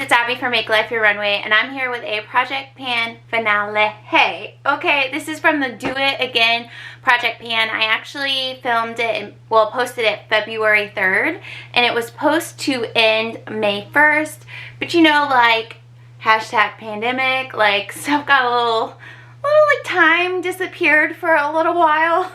it's Abby from Make Life Your Runway, and I'm here with a Project Pan finale. Hey, okay, this is from the Do It Again Project Pan. I actually filmed it and, well, posted it February 3rd, and it was supposed to end May 1st, but you know, like, hashtag pandemic, like, stuff got a little like time disappeared for a little while.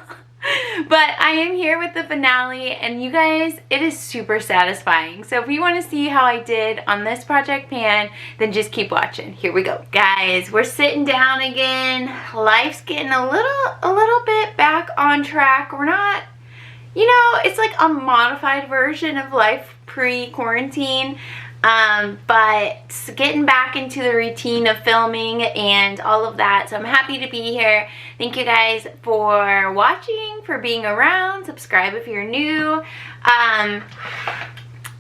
But I am here with the finale, and you guys, it is super satisfying. So if you want to see how I did on this Project Pan, then just keep watching. Here we go. Guys, we're sitting down again. Life's getting a little bit back on track. We're not, you know, it's like a modified version of life pre-quarantine. But getting back into the routine of filming and all of that. So I'm happy to be here. Thank you guys for watching, for being around. Subscribe if you're new.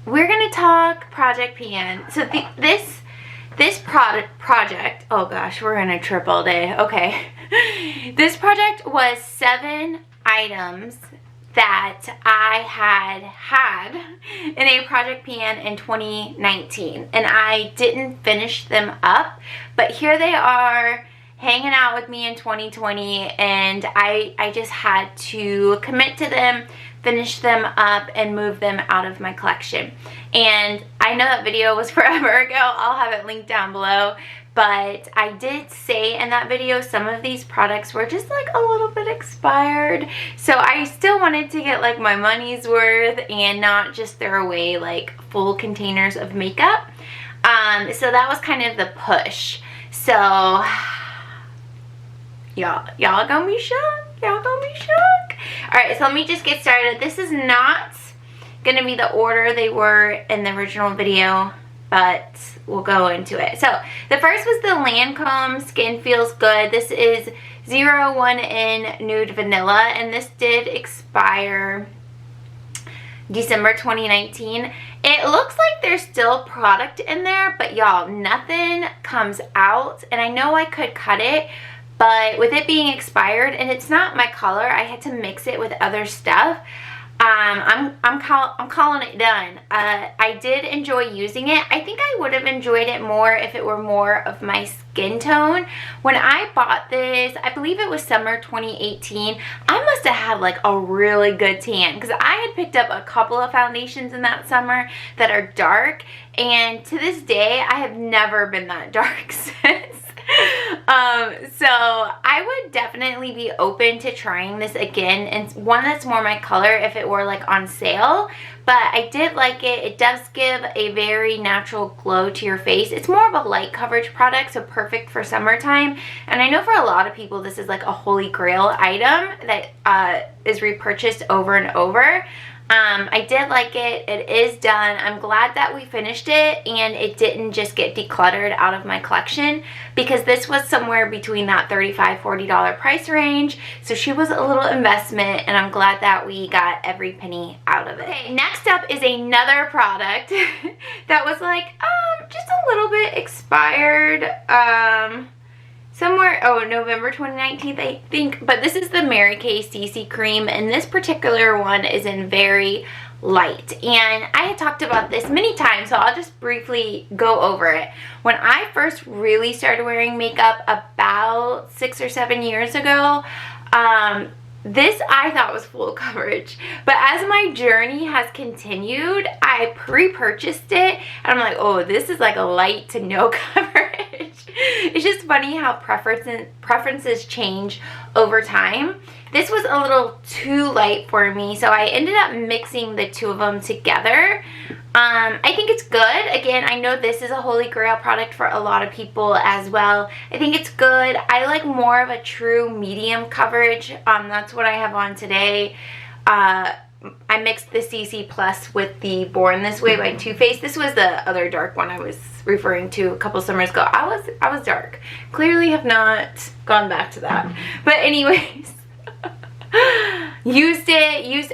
We're gonna talk Project Pan. So this project, oh gosh, we're gonna trip all day. Okay. This project was 7 items that I had in a Project Pan in 2019, and I didn't finish them up, but here they are hanging out with me in 2020, and I just had to commit to them, finish them up, and move them out of my collection. And I know that video was forever ago. I'll have it linked down below. But I did say in that video some of these products were just like a little bit expired. So I still wanted to get like my money's worth and not just throw away like full containers of makeup. So that was kind of the push. So y'all gonna be shocked. Y'all gonna be shocked. Alright, so let me just get started. This is not gonna be the order they were in the original video, but we'll go into it. So the first was the Lancome Skin Feels Good. This is 01N Nude Vanilla, and this did expire December 2019. It looks like there's still product in there, but y'all, nothing comes out. And I know I could cut it, but with it being expired, and it's not my color, I had to mix it with other stuff. I'm calling it done. I did enjoy using it. I think I would have enjoyed it more if it were more of my skin tone. When I bought this, I believe it was summer 2018, I must have had like a really good tan, because I had picked up a couple of foundations in that summer that are dark, and to this day I have never been that dark since. So I would definitely be open to trying this again, and one that's more my color if it were like on sale. But I did like it. It does give a very natural glow to your face. It's more of a light coverage product, so perfect for summertime. And I know for a lot of people this is like a holy grail item that is repurchased over and over. I did like it. It is done. I'm glad that we finished it and it didn't just get decluttered out of my collection, because this was somewhere between that $35–40 price range. So she was a little investment, and I'm glad that we got every penny out of it. Okay, next up is another product that was like just a little bit expired. Somewhere, oh, November 2019, I think. But this is the Mary Kay CC Cream, and this particular one is in very light. And I had talked about this many times, so I'll just briefly go over it. When I first really started wearing makeup about 6 or 7 years ago, this I thought was full coverage, but as my journey has continued, I pre-purchased it, and I'm like, oh, this is like a light to no coverage. It's just funny how preferences change over time. This was a little too light for me, so I ended up mixing the two of them together. I think it's good. Again, I know this is a holy grail product for a lot of people as well. I think it's good. I like more of a true medium coverage. That's what I have on today. I mixed the CC Plus with the Born This Way by Too Faced. This was the other dark one I was referring to a couple summers ago. I was dark. Clearly have not gone back to that. But anyways, used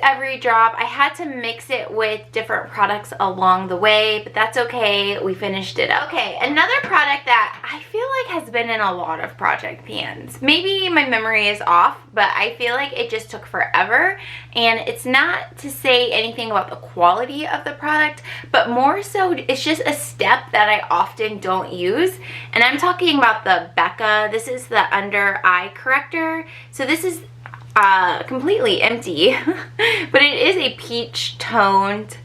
every drop. I had to mix it with different products along the way, but that's okay. We finished it up. Okay, another product that I feel like has been in a lot of project pans. Maybe my memory is off, but I feel like it just took forever. And it's not to say anything about the quality of the product, but more so it's just a step that I often don't use. And I'm talking about the Becca. This is the under eye corrector. So this is completely empty, but it is a peach toned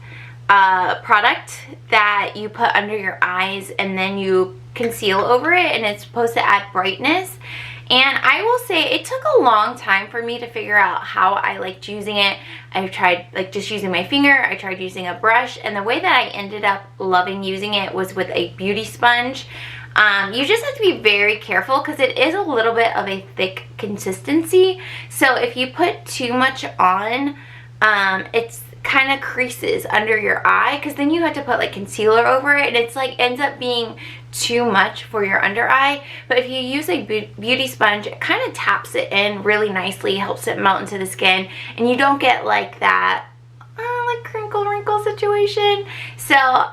product that you put under your eyes and then you conceal over it, and it's supposed to add brightness. And I will say it took a long time for me to figure out how I liked using it. I tried like just using my finger, I tried using a brush, and the way that I ended up loving using it was with a beauty sponge. You just have to be very careful because it is a little bit of a thick consistency. So if you put too much on, it's kind of creases under your eye, because then you have to put like concealer over it, and it's like ends up being too much for your under eye. But if you use a beauty sponge, it kind of taps it in really nicely, helps it melt into the skin, and you don't get like that like crinkle wrinkle situation. So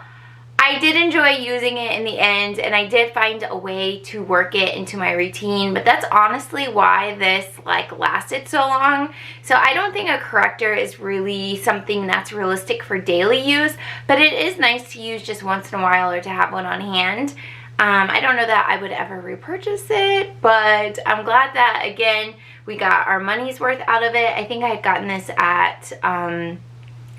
I did enjoy using it in the end, and I did find a way to work it into my routine, but that's honestly why this like lasted so long. So I don't think a corrector is really something that's realistic for daily use, but it is nice to use just once in a while or to have one on hand. I don't know that I would ever repurchase it, but I'm glad that, again, we got our money's worth out of it. I think I had gotten this at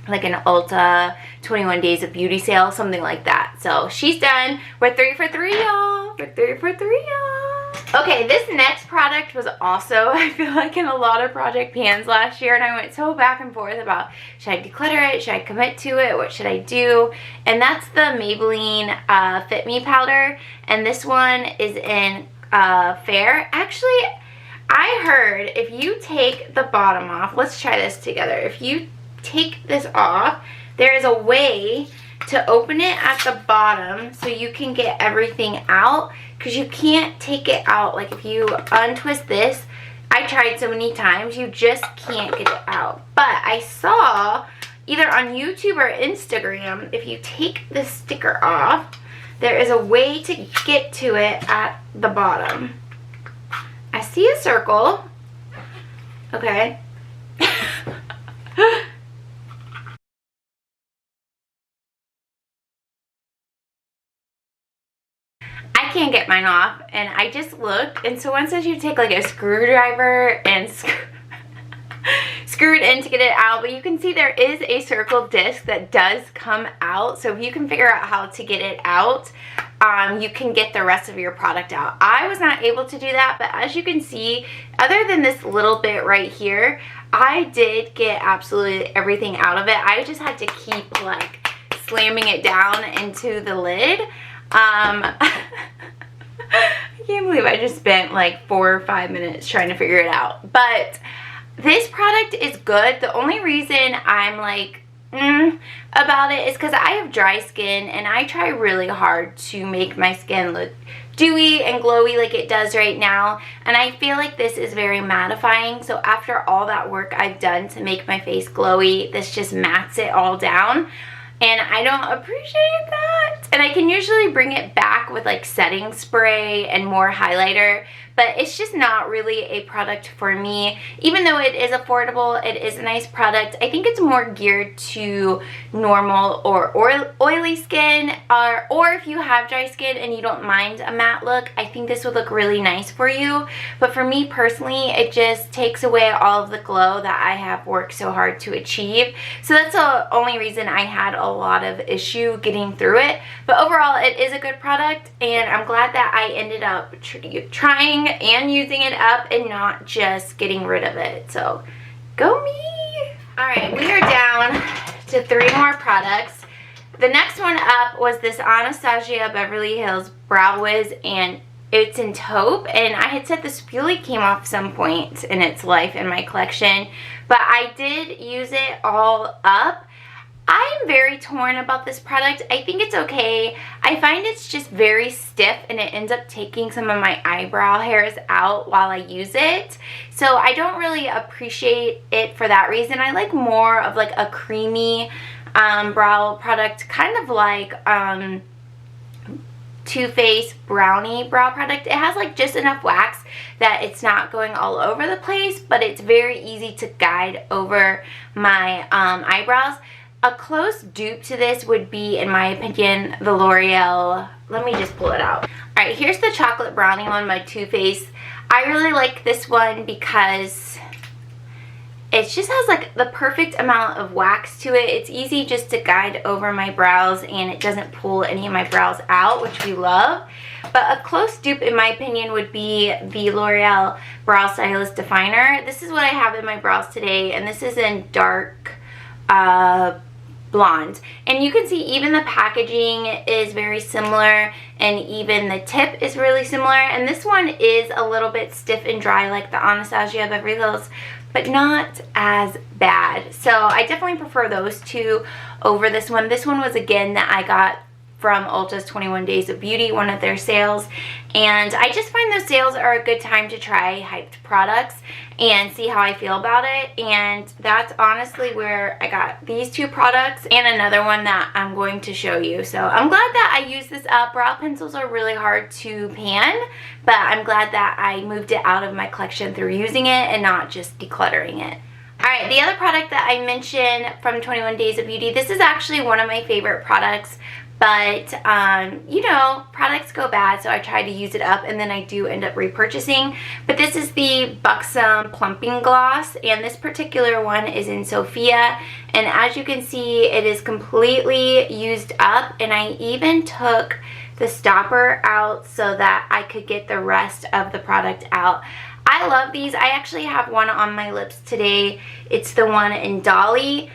like an Ulta 21 Days of Beauty sale, something like that. So she's done. We're 3 for 3, y'all. We're 3 for 3, y'all. Okay, this next product was also, I feel like, in a lot of project pans last year, and I went so back and forth about, should I declutter it? Should I commit to it? What should I do? And that's the Maybelline Fit Me powder, and this one is in Fair. Actually, I heard if you take the bottom off, let's try this together. If you take this off, there is a way to open it at the bottom so you can get everything out, because you can't take it out. Like if you untwist this, I tried so many times, you just can't get it out. But I saw either on YouTube or Instagram, if you take the sticker off, there is a way to get to it at the bottom. I see a circle. Okay. I can't get mine off, and I just looked, and so one says you take like a screwdriver and screw it in to get it out, but you can see there is a circle disc that does come out. So if you can figure out how to get it out, you can get the rest of your product out. I was not able to do that, but as you can see, other than this little bit right here, I did get absolutely everything out of it. I just had to keep like slamming it down into the lid. I can't believe I just spent like 4 or 5 minutes trying to figure it out. But this product is good. The only reason I'm like about it is because I have dry skin, and I try really hard to make my skin look dewy and glowy like it does right now, and I feel like this is very mattifying. So after all that work I've done to make my face glowy, this just mattes it all down, and I don't appreciate that. And I can usually bring it back with like setting spray and more highlighter, but it's just not really a product for me. Even though it is affordable, it is a nice product. I think it's more geared to normal or oily skin, or if you have dry skin and you don't mind a matte look, I think this would look really nice for you. But for me personally, it just takes away all of the glow that I have worked so hard to achieve. So that's the only reason I had a lot of issue getting through it. But overall, it is a good product, and I'm glad that I ended up trying and using it up and not just getting rid of it. So go me. All right, we are down to 3 more products. The next one up was this Anastasia Beverly Hills Brow Wiz, and it's in taupe, and I had said the spoolie came off some point in its life in my collection, but I did use it all up. I am very torn about this product. I think it's okay. I find it's just very stiff and it ends up taking some of my eyebrow hairs out while I use it. So I don't really appreciate it for that reason. I like more of like a creamy brow product, kind of like Too Faced Brownie brow product. It has like just enough wax that it's not going all over the place, but it's very easy to guide over my eyebrows. A close dupe to this would be, in my opinion, the L'Oreal. Let me just pull it out. Alright, here's the chocolate brownie one by Too Faced. I really like this one because it just has like the perfect amount of wax to it. It's easy just to guide over my brows and it doesn't pull any of my brows out, which we love. But a close dupe, in my opinion, would be the L'Oreal Brow Stylist Definer. This is what I have in my brows today, and this is in dark blonde. And you can see even the packaging is very similar, and even the tip is really similar. And this one is a little bit stiff and dry like the Anastasia Beverly Hills, but not as bad. So I definitely prefer those two over this one. This one was, again, that I got from Ulta's 21 Days of Beauty, one of their sales. And I just find those sales are a good time to try hyped products and see how I feel about it. And that's honestly where I got these two products and another one that I'm going to show you. So I'm glad that I used this up. Brow pencils are really hard to pan, but I'm glad that I moved it out of my collection through using it and not just decluttering it. Alright, the other product that I mentioned from 21 Days of Beauty, this is actually one of my favorite products. But, you know, products go bad, so I try to use it up, and then I do end up repurchasing. But this is the Buxom Plumping Gloss, and this particular one is in Sophia. And as you can see, it is completely used up, and I even took the stopper out so that I could get the rest of the product out. I love these. I actually have one on my lips today. It's the one in Dolly.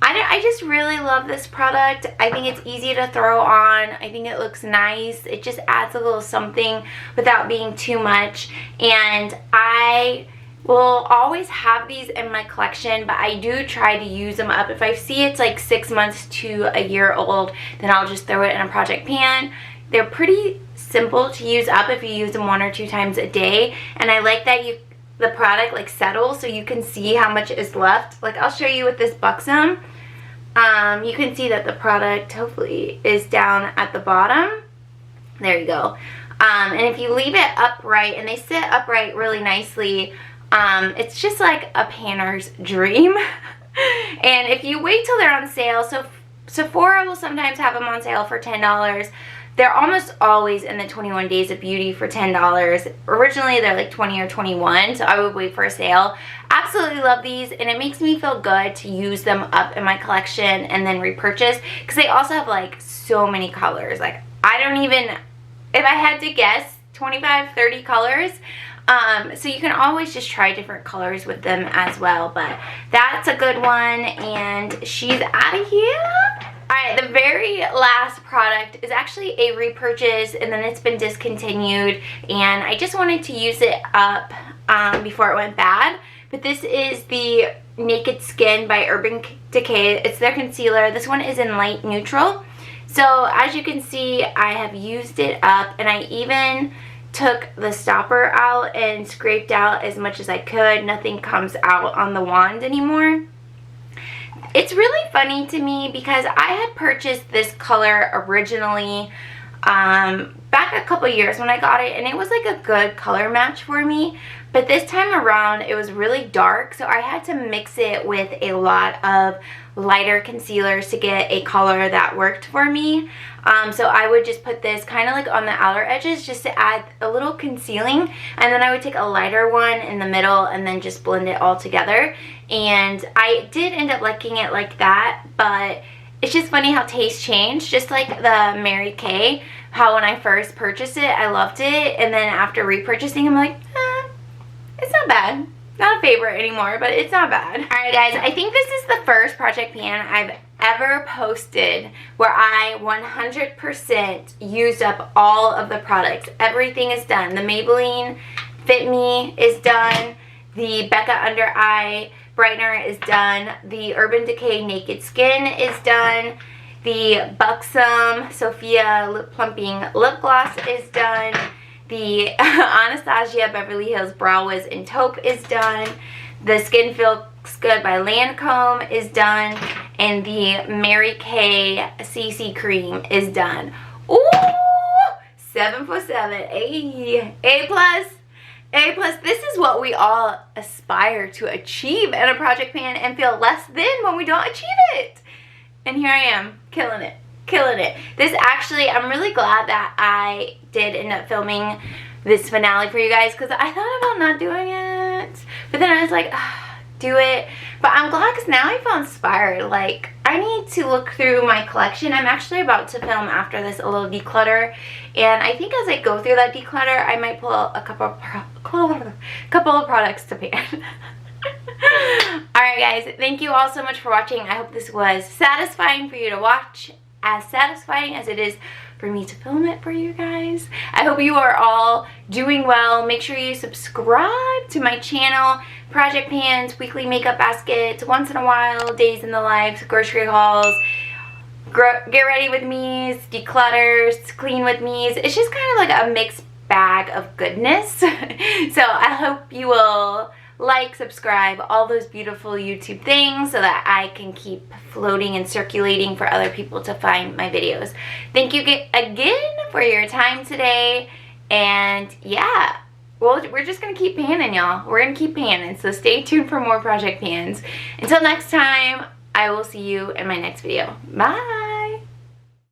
I just really love this product. I think it's easy to throw on. I think it looks nice. It just adds a little something without being too much. And I will always have these in my collection, but I do try to use them up. If I see it's like 6 months to a year old, then I'll just throw it in a project pan. They're pretty simple to use up if you use them 1 or 2 times a day. And I like that the product like settles so you can see how much is left. Like, I'll show you with this Buxom. You can see that the product hopefully is down at the bottom. There you go. And if you leave it upright, and they sit upright really nicely, it's just like a panner's dream. And if you wait till they're on sale, so Sephora will sometimes have them on sale for $10. They're almost always in the 21 Days of Beauty for $10. Originally, they're like $20 or $21, so I would wait for a sale. Absolutely love these, and it makes me feel good to use them up in my collection and then repurchase, because they also have like so many colors. Like, I don't even, if I had to guess, 25, 30 colors. So you can always just try different colors with them as well. But that's a good one, and she's out of here. Alright, the very last product is actually a repurchase, and then it's been discontinued, and I just wanted to use it up before it went bad. But this is the Naked Skin by Urban Decay. It's their concealer. This one is in light neutral. So as you can see, I have used it up, and I even took the stopper out and scraped out as much as I could. Nothing comes out on the wand anymore. It's really funny to me because I had purchased this color originally back a couple years when I got it, and it was like a good color match for me. But this time around, it was really dark, so I had to mix it with a lot of lighter concealers to get a color that worked for me. So I would just put this kind of like on the outer edges just to add a little concealing, and then I would take a lighter one in the middle and then just blend it all together. And I did end up liking it like that, but it's just funny how tastes change. Just like the Mary Kay, how when I first purchased it, I loved it, and then after repurchasing, I'm like, it's not bad. Not a favorite anymore, but it's not bad. Alright guys, I think this is the first project pan I've ever posted where I 100% used up all of the products. Everything is done. The Maybelline Fit Me is done. The Becca Under Eye Brightener is done. The Urban Decay Naked Skin is done. The Buxom Sophia Lip Plumping Lip Gloss is done. The Anastasia Beverly Hills Brow Wiz in Taupe is done. The Skin Feels Good by Lancome is done. And the Mary Kay CC Cream is done. Ooh! 7 for 7. A plus. A plus. This is what we all aspire to achieve in a project pan and feel less than when we don't achieve it. And here I am, killing it. Killing it. This actually, I'm really glad that I did end up filming this finale for you guys, because I thought about not doing it. But then I was like, do it. But I'm glad, because now I feel inspired. Like, I need to look through my collection. I'm actually about to film after this a little declutter, and I think as I go through that declutter, I might pull a couple of products to pan. Alright guys, thank you all so much for watching. I hope this was satisfying for you to watch, as satisfying as it is for me to film it for you guys. I hope you are all doing well. Make sure you subscribe to my channel. Project pans, weekly makeup baskets, once in a while, days in the life, grocery hauls, get ready with me's, declutters, clean with me's. It's just kind of like a mixed bag of goodness. So I hope you will like, subscribe, all those beautiful YouTube things, so that I can keep floating and circulating for other people to find my videos. Thank you again for your time today, and yeah, well, we're just gonna keep panning, y'all. We're gonna keep panning, so stay tuned for more project pans. Until next time, I will see you in my next video. Bye.